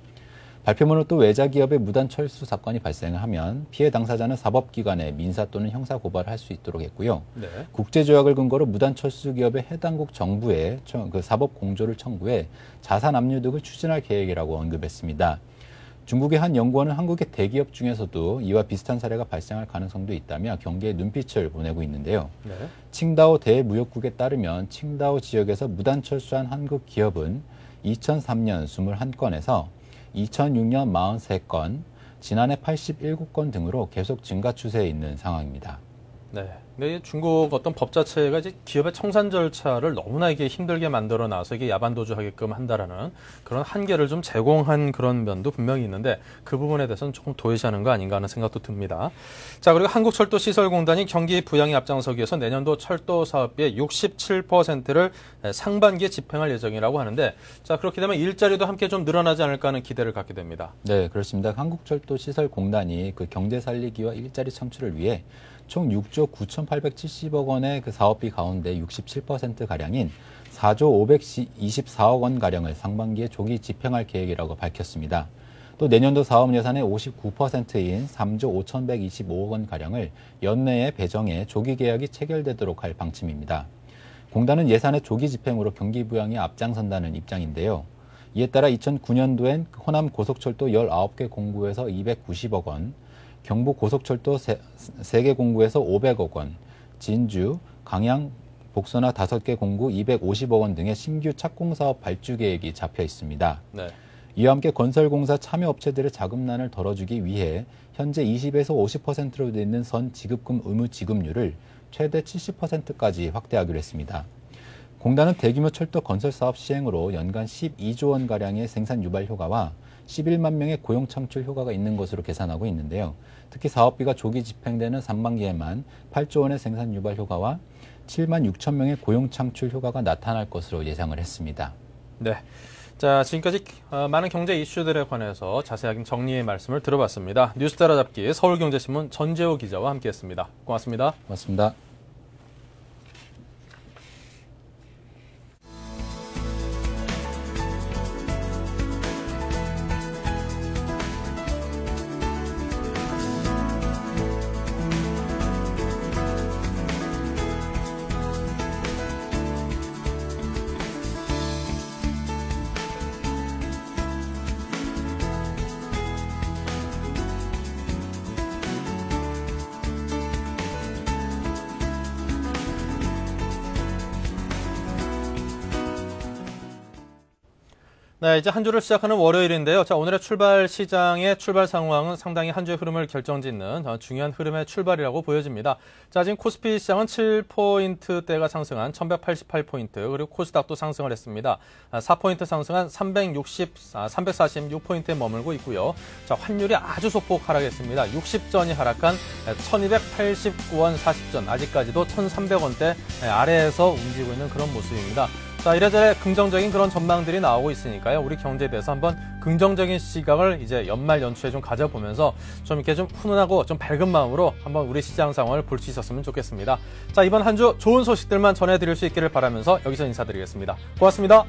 발표문은 또 외자 기업의 무단 철수 사건이 발생하면 피해 당사자는 사법기관에 민사 또는 형사 고발을 할 수 있도록 했고요. 네. 국제조약을 근거로 무단 철수 기업의 해당국 정부에 사법 공조를 청구해 자산 압류 등을 추진할 계획이라고 언급했습니다. 중국의 한 연구원은 한국의 대기업 중에서도 이와 비슷한 사례가 발생할 가능성도 있다며 경계에 눈빛을 보내고 있는데요. 네. 칭다오 대무역국에 따르면 칭다오 지역에서 무단 철수한 한국 기업은 2003년 21건에서 2006년 43건, 지난해 87건 등으로 계속 증가 추세에 있는 상황입니다. 네. 근데 중국 어떤 법 자체가 이제 기업의 청산 절차를 너무나 이게 힘들게 만들어 놔서 이게 야반도주하게끔 한다라는 그런 한계를 좀 제공한 그런 면도 분명히 있는데 그 부분에 대해서는 조금 도외시하는 거 아닌가 하는 생각도 듭니다. 자, 그리고 한국철도시설공단이 경기 부양에 앞장서기 위해서 내년도 철도 사업비의 67%를 상반기에 집행할 예정이라고 하는데 자, 그렇게 되면 일자리도 함께 좀 늘어나지 않을까 하는 기대를 갖게 됩니다. 네, 그렇습니다. 한국철도시설공단이 그 경제 살리기와 일자리 창출을 위해 총 6조 9,870억 원의 그 사업비 가운데 67%가량인 4조 524억 원가량을 상반기에 조기 집행할 계획이라고 밝혔습니다. 또 내년도 사업 예산의 59%인 3조 5,125억 원가량을 연내에 배정해 조기 계약이 체결되도록 할 방침입니다. 공단은 예산의 조기 집행으로 경기 부양에 앞장선다는 입장인데요. 이에 따라 2009년도엔 호남 고속철도 19개 공구에서 290억 원, 경부 고속철도 3개 공구에서 500억 원, 진주, 강양, 복선화 5개 공구 250억 원 등의 신규 착공사업 발주 계획이 잡혀 있습니다. 네. 이와 함께 건설공사 참여업체들의 자금난을 덜어주기 위해 현재 20에서 50%로 되어 있는 선 지급금 의무 지급률을 최대 70%까지 확대하기로 했습니다. 공단은 대규모 철도 건설 사업 시행으로 연간 12조 원가량의 생산 유발 효과와 11만 명의 고용 창출 효과가 있는 것으로 계산하고 있는데요. 특히 사업비가 조기 집행되는 상반기에만 8조 원의 생산 유발 효과와 7만 6천 명의 고용 창출 효과가 나타날 것으로 예상을 했습니다. 네. 자, 지금까지 많은 경제 이슈들에 관해서 자세하게 정리의 말씀을 들어봤습니다. 뉴스 따라잡기 서울경제신문 전재호 기자와 함께했습니다. 고맙습니다. 고맙습니다. 네, 이제 한 주를 시작하는 월요일인데요. 자, 오늘의 출발 시장의 출발 상황은 상당히 한 주의 흐름을 결정짓는 중요한 흐름의 출발이라고 보여집니다. 자, 지금 코스피 시장은 7포인트대가 상승한 1188포인트, 그리고 코스닥도 상승을 했습니다. 4포인트 상승한 346포인트에 머물고 있고요. 자, 환율이 아주 소폭 하락했습니다. 60전이 하락한 1289원 40전, 아직까지도 1300원대 아래에서 움직이고 있는 그런 모습입니다. 자, 이래저래 긍정적인 그런 전망들이 나오고 있으니까요. 우리 경제에 대해서 한번 긍정적인 시각을 이제 연말 연초에 좀 가져보면서 좀 이렇게 좀 훈훈하고 좀 밝은 마음으로 한번 우리 시장 상황을 볼 수 있었으면 좋겠습니다. 자, 이번 한 주 좋은 소식들만 전해드릴 수 있기를 바라면서 여기서 인사드리겠습니다. 고맙습니다.